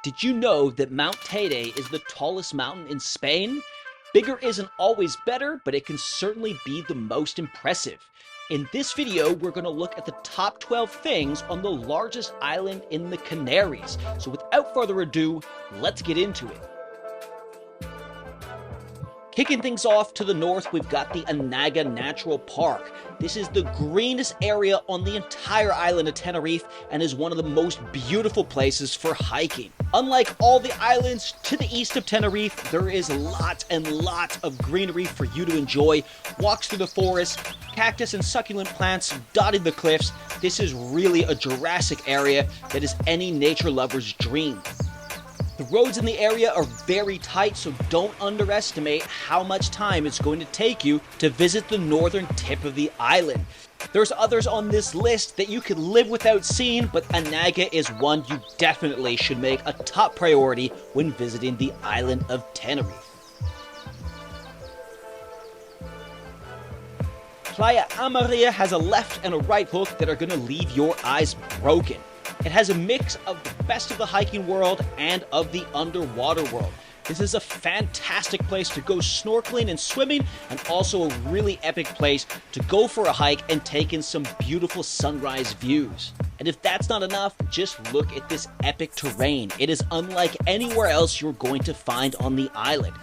Did you know that Mount Teide is the tallest mountain in Spain? Bigger isn't always better, but it can certainly be the most impressive. In this video, we're going to look at the top 12 things on the largest island in the Canaries. So without further ado, let's get into it. Kicking things off to the north, we've got the Anaga Natural Park. This is the greenest area on the entire island of Tenerife and is one of the most beautiful places for hiking. Unlike all the islands to the east of Tenerife, there is lots and lots of greenery for you to enjoy. Walks through the forest, cactus and succulent plants dotting the cliffs. This is really a Jurassic area that is any nature lover's dream. The roads in the area are very tight, so don't underestimate how much time it's going to take you to visit the northern tip of the island. There's others on this list that you could live without seeing, but Anaga is one you definitely should make a top priority when visiting the island of Tenerife. Playa Amarilla has a left and a right hook that are going to leave your eyes broken. It has a mix of the best of the hiking world and of the underwater world. This is a fantastic place to go snorkeling and swimming, and also a really epic place to go for a hike and take in some beautiful sunrise views. And if that's not enough, just look at this epic terrain. It is unlike anywhere else you're going to find on the island.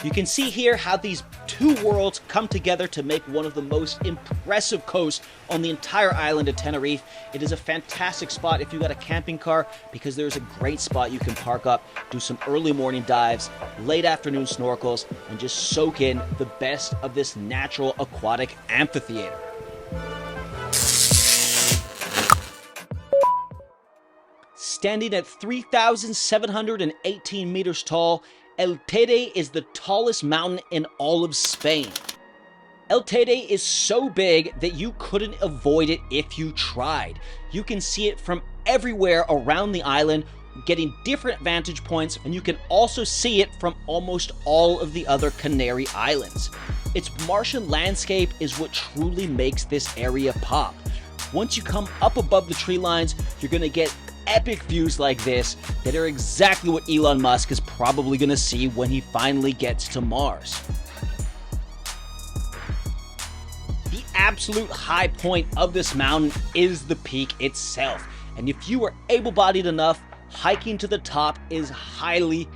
You can see here how these two worlds come together to make one of the most impressive coasts on the entire island of Tenerife. It is a fantastic spot if you got a camping car, because there's a great spot you can park up, do some early morning dives, late afternoon snorkels, and just soak in the best of this natural aquatic amphitheater. Standing at 3,718 meters tall, El Teide is the tallest mountain in all of Spain. El Teide is so big that you couldn't avoid it if you tried. You can see it from everywhere around the island, getting different vantage points, and you can also see it from almost all of the other Canary Islands. Its Martian landscape is what truly makes this area pop. Once you come up above the tree lines, you're going to get epic views like this that are exactly what Elon Musk is probably going to see when he finally gets to Mars. The absolute high point of this mountain is the peak itself, and if you are able-bodied enough, hiking to the top is highly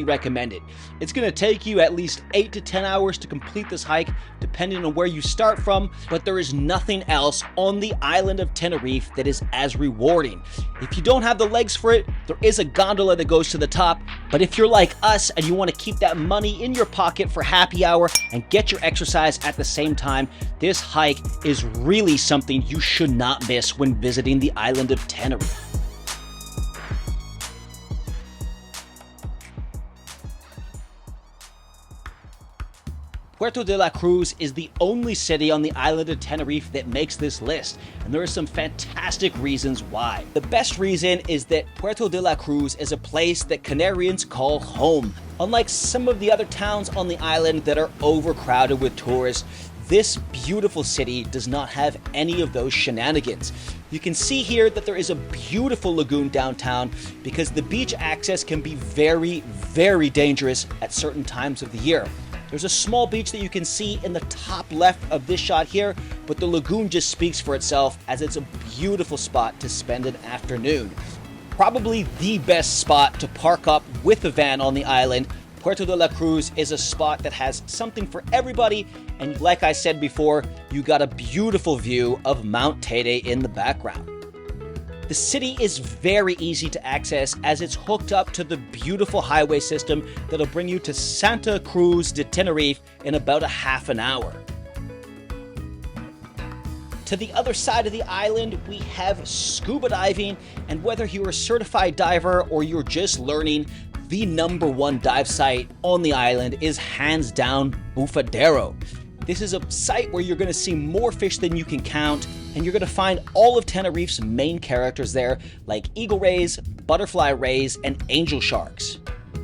recommended. It's going to take you at least 8 to 10 hours to complete this hike, depending on where you start from, but there is nothing else on the island of Tenerife that is as rewarding. If you don't have the legs for it, there is a gondola that goes to the top, but if you're like us and you want to keep that money in your pocket for happy hour and get your exercise at the same time, this hike is really something you should not miss when visiting the island of Tenerife. Puerto de la Cruz is the only city on the island of Tenerife that makes this list, and there are some fantastic reasons why. The best reason is that Puerto de la Cruz is a place that Canarians call home. Unlike some of the other towns on the island that are overcrowded with tourists, this beautiful city does not have any of those shenanigans. You can see here that there is a beautiful lagoon downtown, because the beach access can be very dangerous at certain times of the year. There's a small beach that you can see in the top left of this shot here, but the lagoon just speaks for itself, as it's a beautiful spot to spend an afternoon. Probably the best spot to park up with a van on the island. Puerto de la Cruz is a spot that has something for everybody, and like I said before, you got a beautiful view of Mount Teide in the background. The city is very easy to access, as it's hooked up to the beautiful highway system that'll bring you to Santa Cruz de Tenerife in about a half an hour. To the other side of the island, we have scuba diving, and whether you're a certified diver or you're just learning, the #1 dive site on the island is hands down Buffadero. This is a site where you're going to see more fish than you can count, and you're going to find all of Tenerife's main characters there, like eagle rays, butterfly rays, and angel sharks.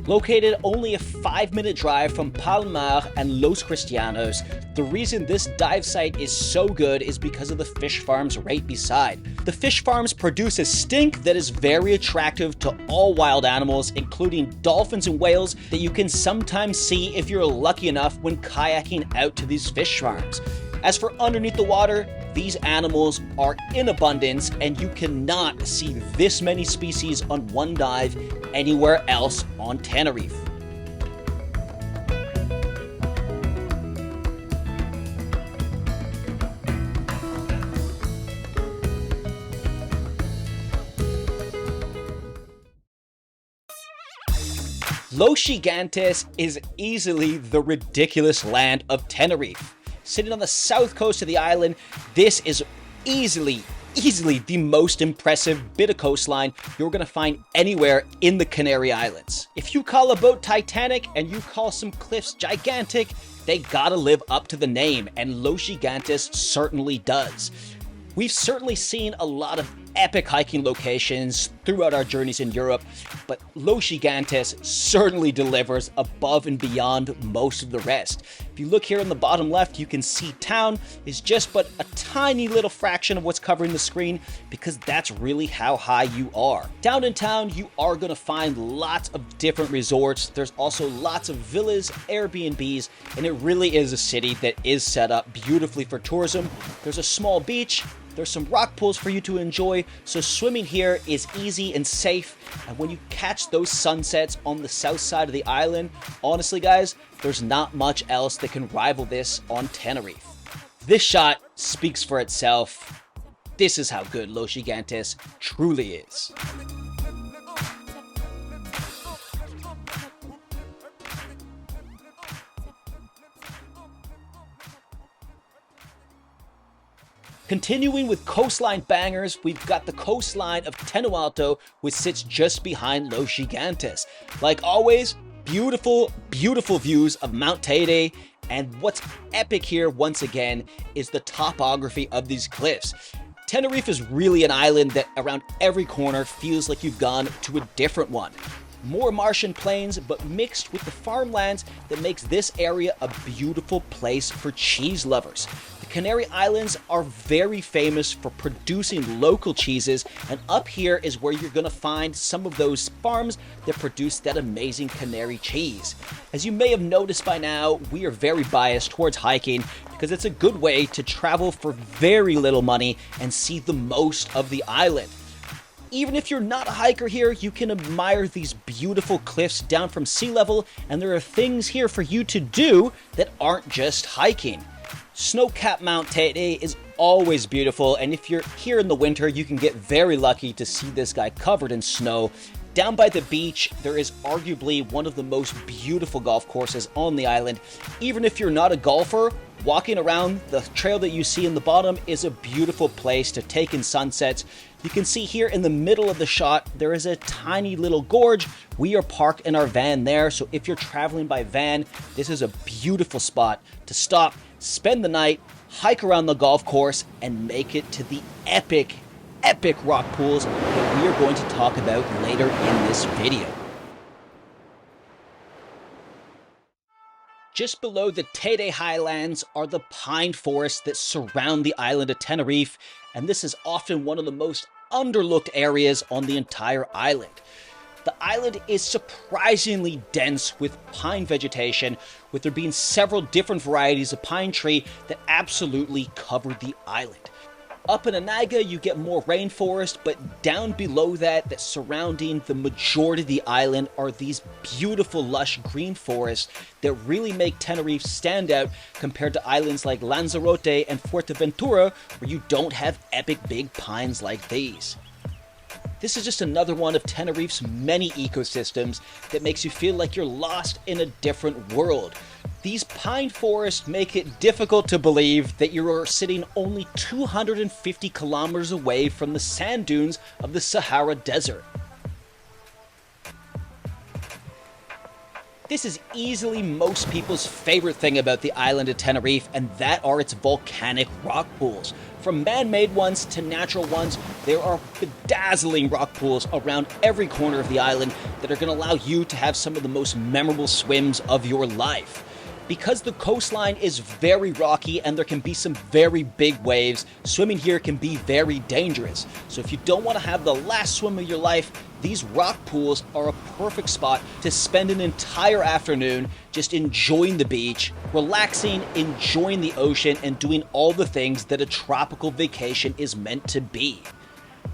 Located only a 5-minute drive from Palmar and Los Cristianos, the reason this dive site is so good is because of the fish farms right beside. The fish farms produce a stink that is very attractive to all wild animals, including dolphins and whales that you can sometimes see if you're lucky enough when kayaking out to these fish farms. As for underneath the water, these animals are in abundance, and you cannot see this many species on one dive anywhere else on Tenerife. Los Gigantes is easily the ridiculous land of Tenerife. Sitting on the south coast of the island, this is easily the most impressive bit of coastline you're going to find anywhere in the Canary Islands. If you call a boat Titanic and you call some cliffs gigantic, they gotta live up to the name, and Los Gigantes certainly does. We've certainly seen a lot of epic hiking locations throughout our journeys in Europe, but Los Gigantes certainly delivers above and beyond most of the rest. If you look here in the bottom left, you can see town is just but a tiny little fraction of what's covering the screen, because that's really how high you are. Down in town, you are going to find lots of different resorts. There's also lots of villas, Airbnbs, and it really is a city that is set up beautifully for tourism. There's a small beach. There's some rock pools for you to enjoy, so swimming here is easy and safe. And when you catch those sunsets on the south side of the island, honestly guys, there's not much else that can rival this on Tenerife. This shot speaks for itself. This is how good Los Gigantes truly is. Continuing with coastline bangers, we've got the coastline of Teno Alto, which sits just behind Los Gigantes. Like always, beautiful views of Mount Teide, and what's epic here once again is the topography of these cliffs. Tenerife is really an island that around every corner feels like you've gone to a different one. More Martian plains, but mixed with the farmlands that makes this area a beautiful place for cheese lovers. The Canary Islands are very famous for producing local cheeses, and up here is where you're going to find some of those farms that produce that amazing Canary cheese. As you may have noticed by now, we are very biased towards hiking because it's a good way to travel for very little money and see the most of the island. Even if you're not a hiker here, you can admire these beautiful cliffs down from sea level, and there are things here for you to do that aren't just hiking. Snow-capped Mount Teide is always beautiful, and if you're here in the winter, you can get very lucky to see this guy covered in snow. Down by the beach, there is arguably one of the most beautiful golf courses on the island. Even if you're not a golfer, walking around the trail that you see in the bottom is a beautiful place to take in sunsets. You can see here in the middle of the shot, there is a tiny little gorge. We are parked in our van there, so if you're traveling by van, this is a beautiful spot to stop, spend the night, hike around the golf course, and make it to the epic rock pools that we are going to talk about later in this video. Just below the Teide Highlands are the pine forests that surround the island of Tenerife, and this is often one of the most underlooked areas on the entire island. The island is surprisingly dense with pine vegetation, with there being several different varieties of pine tree that absolutely cover the island. Up in Anaga, you get more rainforest, but down below that surrounding the majority of the island are these beautiful lush green forests that really make Tenerife stand out compared to islands like Lanzarote and Fuerteventura, where you don't have epic big pines like these. This is just another one of Tenerife's many ecosystems that makes you feel like you're lost in a different world. These pine forests make it difficult to believe that you are sitting only 250 kilometers away from the sand dunes of the Sahara Desert. This is easily most people's favorite thing about the island of Tenerife, and that are its volcanic rock pools. From man-made ones to natural ones, there are bedazzling rock pools around every corner of the island that are going to allow you to have some of the most memorable swims of your life. Because the coastline is very rocky and there can be some very big waves, swimming here can be very dangerous. So if you don't want to have the last swim of your life, these rock pools are a perfect spot to spend an entire afternoon just enjoying the beach, relaxing, enjoying the ocean, and doing all the things that a tropical vacation is meant to be.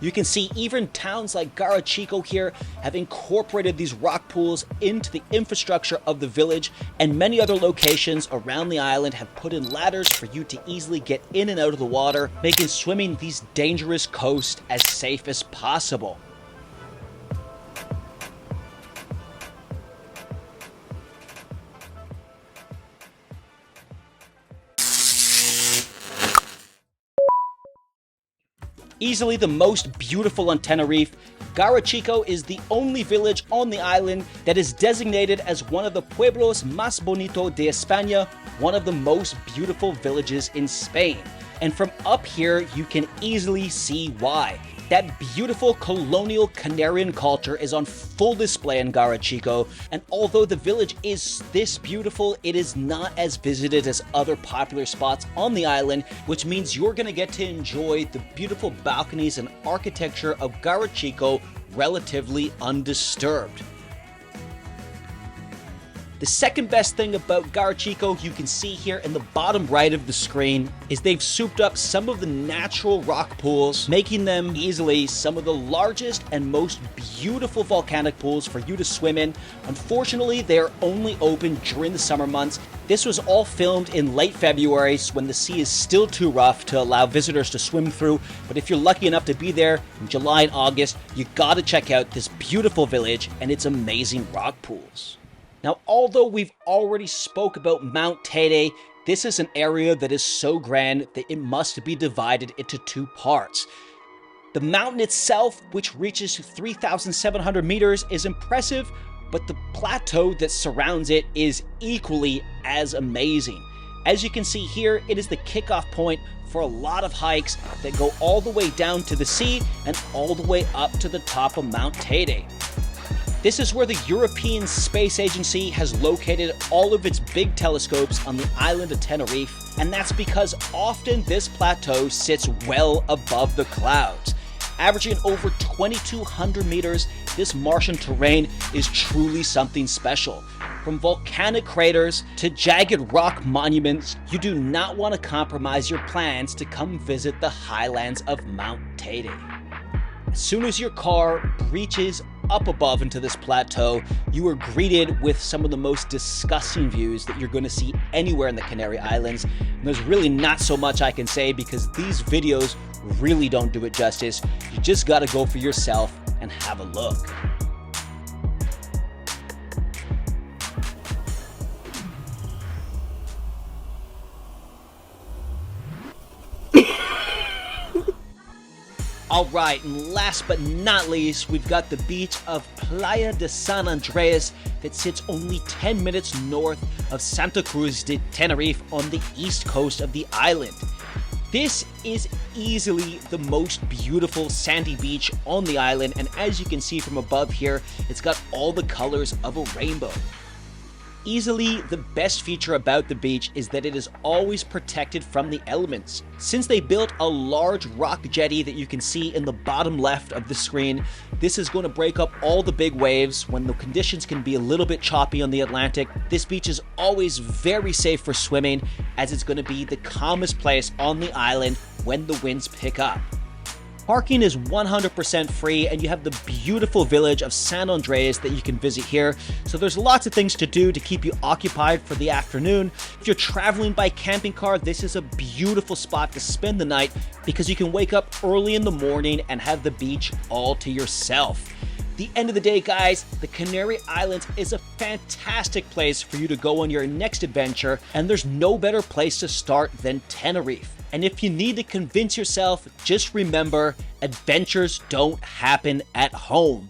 You can see even towns like Garachico here have incorporated these rock pools into the infrastructure of the village, and many other locations around the island have put in ladders for you to easily get in and out of the water, making swimming these dangerous coasts as safe as possible. Easily the most beautiful on Tenerife, Garachico is the only village on the island that is designated as one of the pueblos más bonito de España, one of the most beautiful villages in Spain. And from up here, you can easily see why. That beautiful colonial Canarian culture is on full display in Garachico, and although the village is this beautiful, it is not as visited as other popular spots on the island, which means you're going to get to enjoy the beautiful balconies and architecture of Garachico relatively undisturbed. The second best thing about Garachico, you can see here in the bottom right of the screen, is they've souped up some of the natural rock pools, making them easily some of the largest and most beautiful volcanic pools for you to swim in. Unfortunately, they are only open during the summer months. This was all filmed in late February when the sea is still too rough to allow visitors to swim through, but if you're lucky enough to be there in July and August, you gotta check out this beautiful village and its amazing rock pools. Now, although we've already spoke about Mount Teide, this is an area that is so grand that it must be divided into two parts. The mountain itself, which reaches 3,700 meters, is impressive, but the plateau that surrounds it is equally as amazing. As you can see here, it is the kickoff point for a lot of hikes that go all the way down to the sea and all the way up to the top of Mount Teide. This is where the European Space Agency has located all of its big telescopes on the island of Tenerife, and that's because often this plateau sits well above the clouds. Averaging over 2,200 meters, this Martian terrain is truly something special. From volcanic craters to jagged rock monuments, you do not want to compromise your plans to come visit the highlands of Mount Teide. As soon as your car reaches up above into this plateau, you are greeted with some of the most disgusting views that you're going to see anywhere in the Canary Islands. And there's really not so much I can say because these videos really don't do it justice. You just got to go for yourself and have a look. Alright, and last but not least, we've got the beach of Playa de San Andreas that sits only 10 minutes north of Santa Cruz de Tenerife on the east coast of the island. This is easily the most beautiful sandy beach on the island, and as you can see from above here, it's got all the colors of a rainbow. Easily the best feature about the beach is that it is always protected from the elements. Since they built a large rock jetty that you can see in the bottom left of the screen, this is going to break up all the big waves when the conditions can be a little bit choppy on the Atlantic. This beach is always very safe for swimming, as it's going to be the calmest place on the island when the winds pick up. Parking is 100% free, and you have the beautiful village of San Andreas that you can visit here, so there's lots of things to do to keep you occupied for the afternoon. If you're traveling by camping car, this is a beautiful spot to spend the night because you can wake up early in the morning and have the beach all to yourself. The end of the day, guys, the Canary Islands is a fantastic place for you to go on your next adventure, and there's no better place to start than Tenerife. And if you need to convince yourself, just remember, adventures don't happen at home.